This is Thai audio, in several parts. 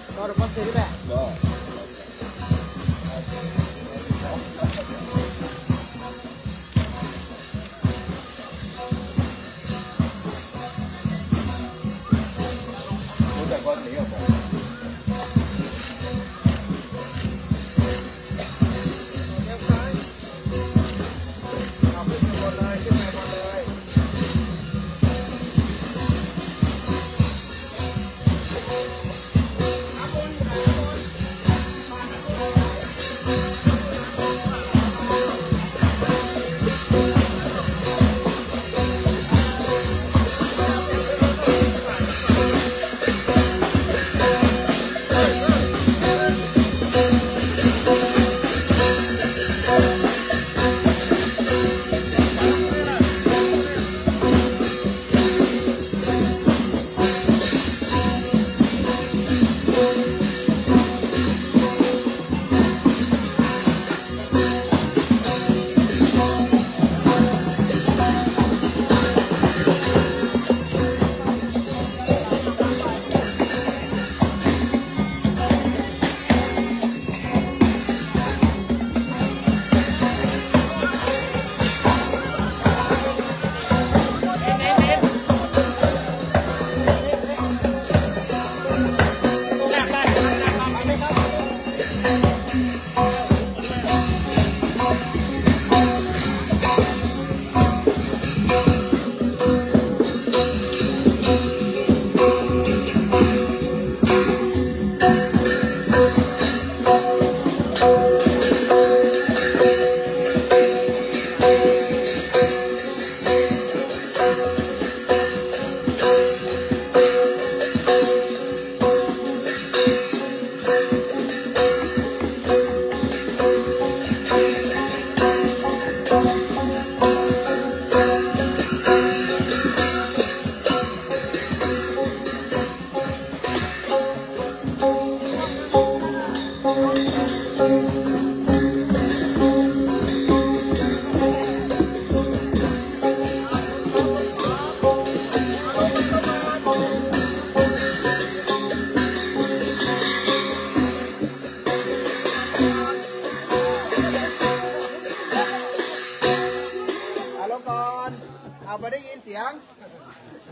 Agora posso ir, né?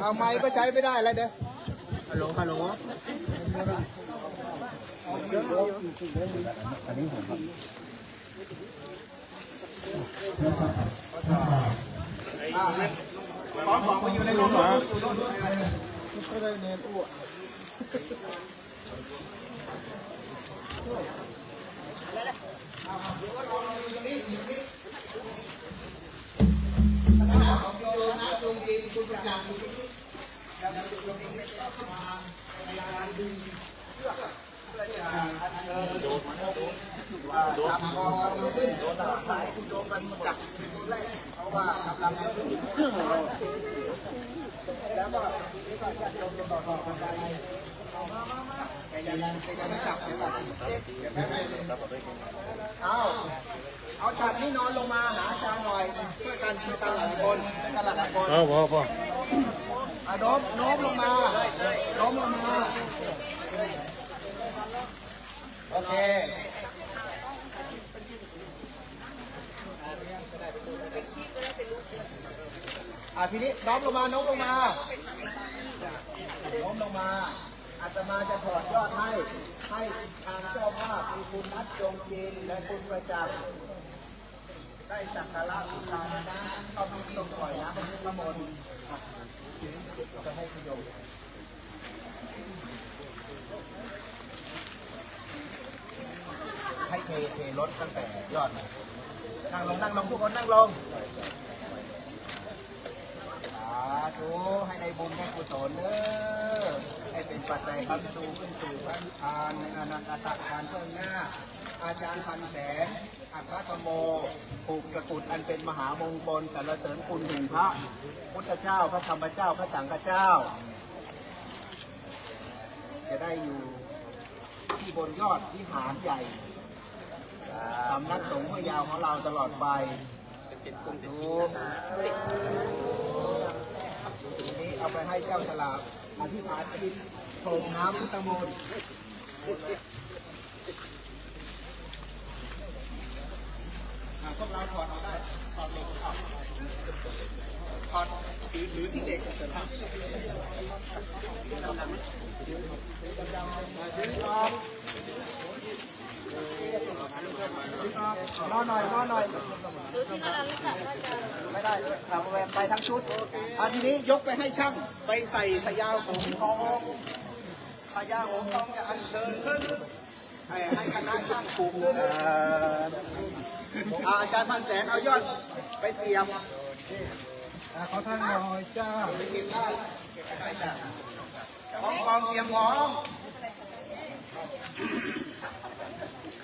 เอาไม้ก็ใช้ไม่ได้แล้วเด้อฮัลโหลฮัลโหลอันนี้ผมครับของมาอยู่ในรถอยู่รถก็ได้เนตู้เอาจัดนี่นอนลงมาหาอาจารย์หน่อยช่วยกันหลายคนกันหลายคนพอโน้มลงมาโอเคทีนี้น้อมลงมาอาตมาจะถอดยอดให้ทางเจ้าภาพมีคุณนัทจงจินและคุณประจักษ์ได้สักการะบูชานะเข้าพิธีปล่อยน้ำพระมนต์จะให้ประโยชน์ให้เทลดตั้งแต่ยอดนั่งลงทุกคนนั่งลงดูให้ในบุญในกุศลให้เป็นปัจจัยคำสู่ขึ้นสู่พระนิพพานในอนันตการเบื้องหน้าอาจารย์พันแสนอัครธโมผูกตะกุดอันเป็นมหามงคลสรรเสริญคุณแห่งพระพุทธเจ้าพระธรรมเจ้าพระสังฆเจ้าจะได้อยู่ที่บนยอดวิหารใหญ่สำนักสงฆ์พระยาวของเราตลอดไปดูนี้เอาไปให้เจ้าฉลากอธิษฐานจิตโถงน้ำพุทธมนต์พวกเราถอดเอาได้ถอดเหล็กถอดถือที่เหล็กนอนหน่อยไม่ได้ทำไปทั้งชุดทีนี้ยกไปให้ช่างไปใส่พญาหงส์ทองจะอัญเชิญขึ้นให้คณะช่างปลูกขึ้นอาจารย์พันแสนเอายอดไปเสียบขอท่านหน่อยจ้าไปเก็บได้จ้ากองเตรียมงอง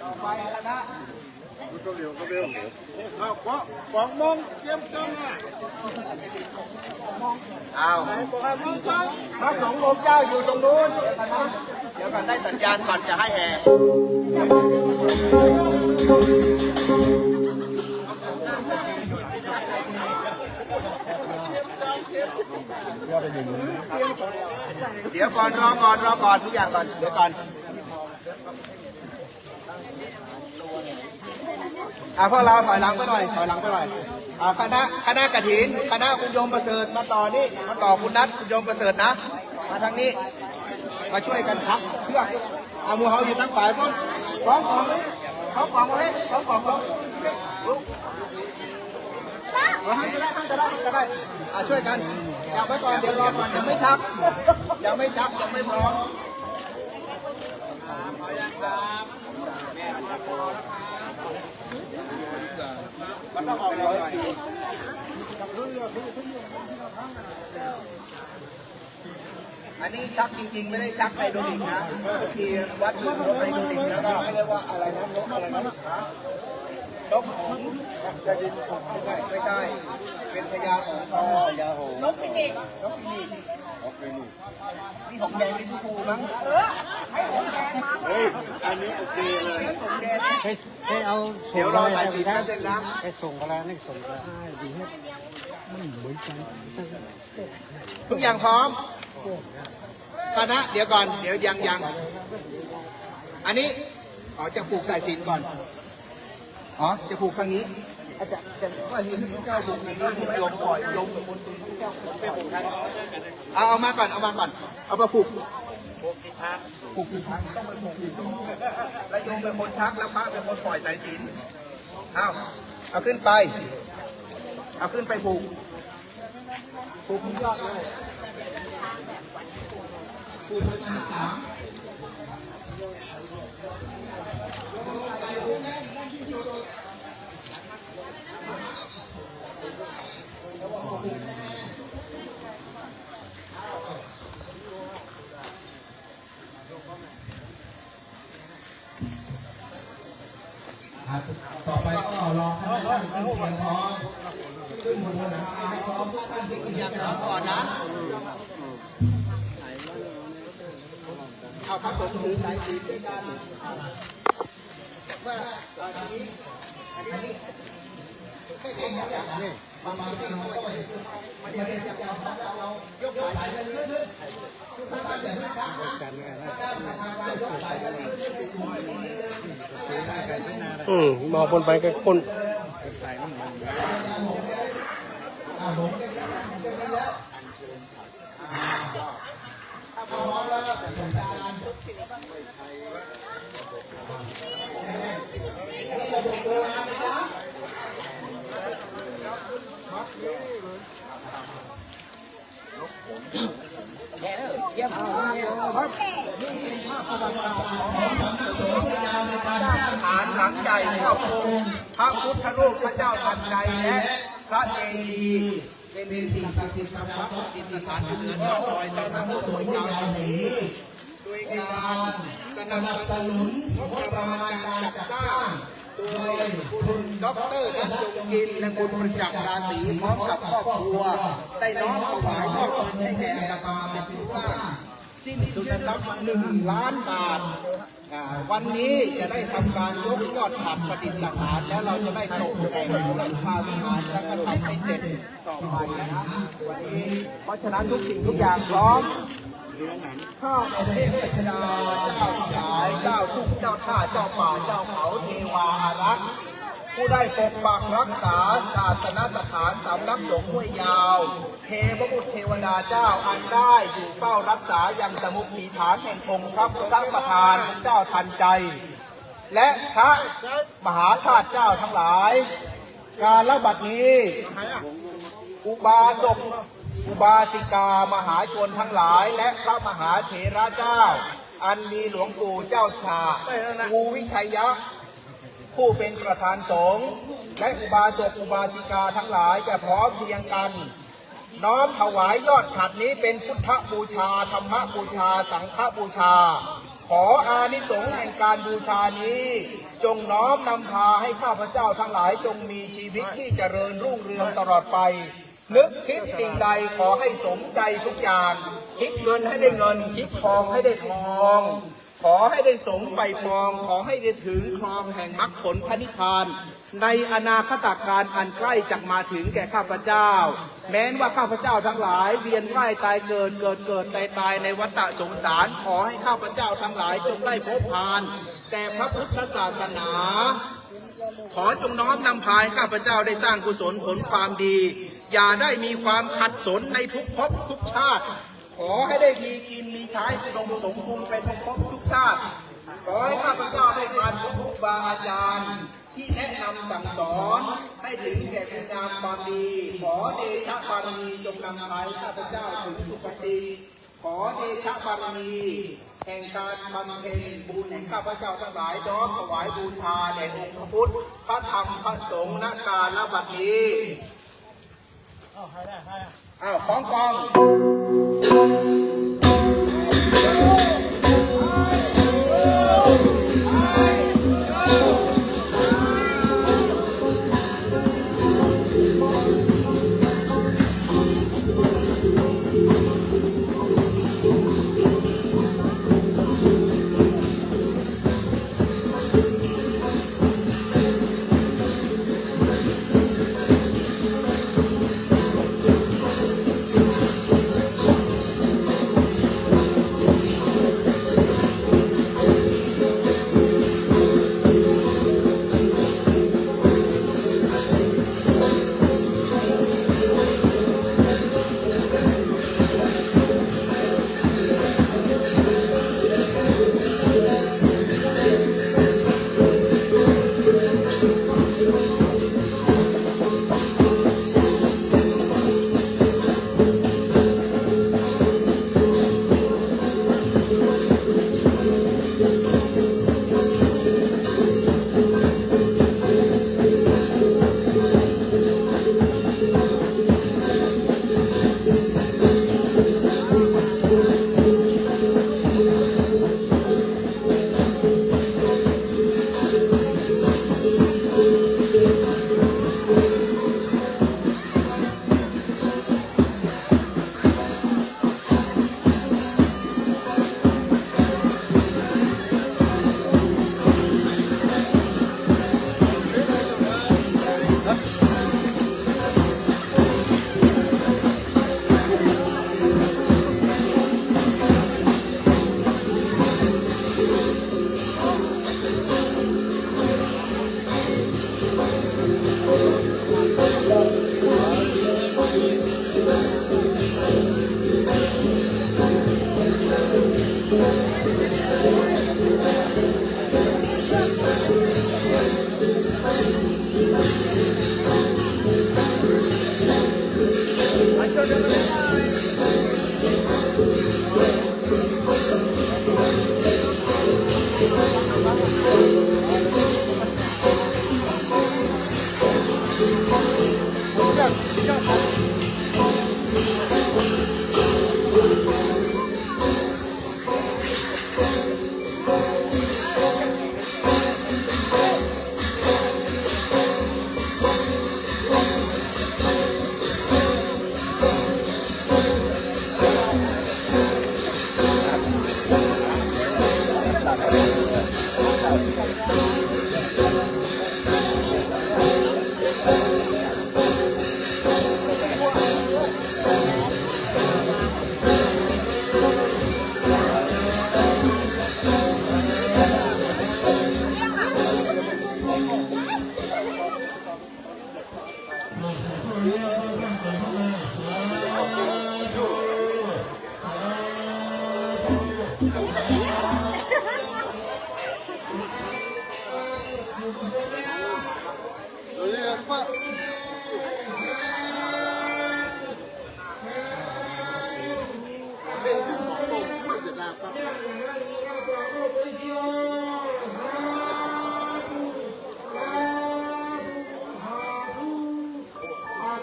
ต่อไปคณะก็เร็วกองมงเตรียมจังอ้าวพระสงฆ์องค์เจ้าอยู่ตรงนู้นเดี๋ยวกันได้สัญญาณก่อนจะให้แห่เดี๋ยวก่อนรอก่อนทุกอย่างก่อนเดี๋ยวก่อนพวกเราถอยหลังไปหน่อยคณะกฐินคณะคุณโยมประเสริฐมาต่อคุณนัทคุณโยมประเสริฐนะมาทางนี้มาช่วยกันชักเชือกมูเฮาอยู่ทั้งฝ่ายพ้นสองกล่องมาให้สองกล่องลงให้ก็ได้ช่วยกันอยากไปก่อนเดี๋ยวรอก่อนยังไม่ชักยังไม่พร้อมมันต้องออกหน่อยอันนี้ชักจริงๆไม่ได้ชักไฮโดรลิกนะที่วัดรถไฮโดรลิกแล้วก็เรียกว่าอะไรนะนกของจะดินไม่ใช่เป็นพญาของทองนกฟินิกนี่ของแดงเป็นภูมั้งให้ของแดงมาอันนี้โอเคเลยของแดงให้เอาเดี๋ยวรอใส่สีน้ำเจ็ดน้ำให้ส่งกันแล้วนี่ส่งกันดีให้ไม่เหมือนกันทุกอย่างพร้อมคณะเดี๋ยวก่อนเดี๋ยวยังอันนี้จะผูกสายสิญจน์ก่อนจะผูกข้างนี้ ว่าหินที่เจ้าบุกในนี้ที่โยมปล่อยโยมบนตีนที่เจ้าเป็นผมใช่เอามาก่อนเอามาผูกผูกทางต้องไปผูกแล้วโยมเป็นคนชักแล้วพระเป็นคนปล่อยสายสิญจน์เอาขึ้นไปผูกยอดเลยผูกเป็นสามต่อไปก็รอให้ท่านขึ้นเตียงพร้อมขึ้นบนหลังคาพร้อมท่านขึ้นเตียงพร้อมก่อนนะเอาพระสงฆ์ถือสายศีลด้วยกันว่าตอนนี้อันนี้ไม่เก่งอย่างนี้ประมาณนี้เราก็ไม่ได้จับเรายกสายไปเรื่อยๆทุกท่านอย่าลืมนะยกสายไปเรื่อยมองคนไปก็คนฐานหลังใหญ่ครอบคลุมพระพุทธรูปพระเจ้าทันใจและพระเจดีย์เป็นสิ่งศักดิ์สิทธิ์ครับประดิษฐานอยู่เหนือยอดดอยสำนักสงฆ์ยาวนี้โดยการสนับสนุนงบประมาณการจัดสร้างโดยคุณดร.นัทจงกินและคุณประจักษ์ราศีพร้อมกับครอบครัวได้น้อมถวายมอบเงินให้แก่อาตมาเป็นผู้สร้างสิ้นทุนทรัพย์1 ล้านบาทวันนี้จะได้ทำการยกยอดฉัตรประดิษฐานแล้วเราจะได้ตกแต่งหลังคาวิหารแล้วก็ทำให้เสร็จต่อไปนะวันนี้เพราะฉะนั้นทุกสิ่งทุกอย่างพร้อมข้าเป็นเทพธิดาเจ้าขายเจ้าทุกเจ้าท่าเจ้าป่าเจ้าเขาเทวาอารักษ์ผู้ได้ปกปักรักษาศาสนสถานสำนักสงฆ์ห้วยยาวเทพบุตรเทวดาเจ้าอันได้อยู่เฝ้ารักษายังสมุขมีฐานแห่งองค์พระประธานเจ้าทันใจและพระมหาธาตุเจ้าทั้งหลายการละบัดนี้อุบาสกอุบาสิกามหาชนทั้งหลายและพระมหาเถระเจ้าอันมีหลวงปู่เจ้าชาภูวิชัยยะผู้เป็นประธานสงฆ์และอุบาสกอุบาสิกาทั้งหลายจะพร้อมเพรียงกันน้อมถวายยอดฉัตรนี้เป็นพุทธบูชาธรรมบูชาสังฆบูชาขออานิสงส์แห่งการบูชานี้จงน้อมนำพาให้ข้าพเจ้าทั้งหลายจงมีชีวิตที่เจริญรุ่งเรืองตลอดไปนึกคิดสิ่งใดขอให้สมใจทุกอย่างคิดเงินให้ได้เงินคิดทองให้ได้ทองขอให้ได้สมใบปองขอให้ได้ถึงครองแห่งมรรคผลพระนิพพานในอนาคตการอันใกล้จะมาถึงแก่ข้าพเจ้าแม้นว่าข้าพเจ้าทั้งหลายเวียนว่ายตายเกิดตายในวัฏสงสารขอให้ข้าพเจ้าทั้งหลายจงได้พบพานแต่พระพุทธศาสนาขอจงน้อมนำพาข้าพเจ้าได้สร้างกุศลผลความดีอย่าได้มีความขัดสนในทุกภพทุกชาติขอให้ได้มีกินมีใช้อุดมสมบูรณ์เป็นทุกภพทุกชาติขอให้ข้าพเจ้าได้ผ่านครูบาอาจารย์ที่แนะนำสั่งสอนให้ถึงแก่คุณงามความดีขอเดชะบารมีจงนำพาข้าพเจ้าถึงสุคติขอเดชะบารมีแห่งการบำเพ็ญบุญให้ข้าพเจ้าทั้งหลายน้อมถวายบูชาแด่องค์พระพุทธพระธรรมพระสงฆ์ณกาลบัดนี้ของกอง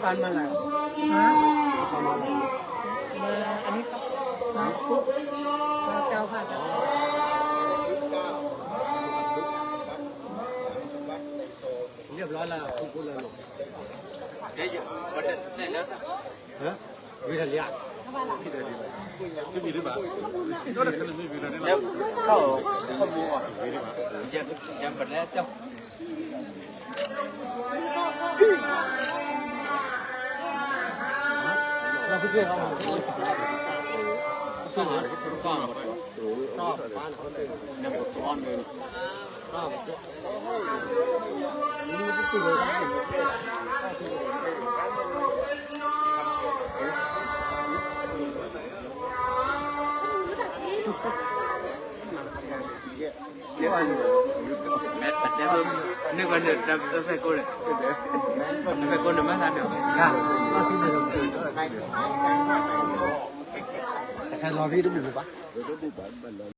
ฟันมาแล้วฮะมาอันนี้ครับมาปุ๊บมาเจ้าผัดเรียบร้อยแล้วพูดเลยเดี๋ยวประเด็นไหนแล้วฮะวิทยาไม่มีหรือเปล่าแล้วเข้ามูอ่ะยังประเด็นเจ้าเราเพื่อนเขาชอบบ้านเขาเลยในบทตอนนึงชอบนี่ก็คือเลยนึกว่าเดือดจะไฟกูเลยไฟกูเดือดมากสันเดียวค่ะแต่ใครรอพี่ต้องดูปะ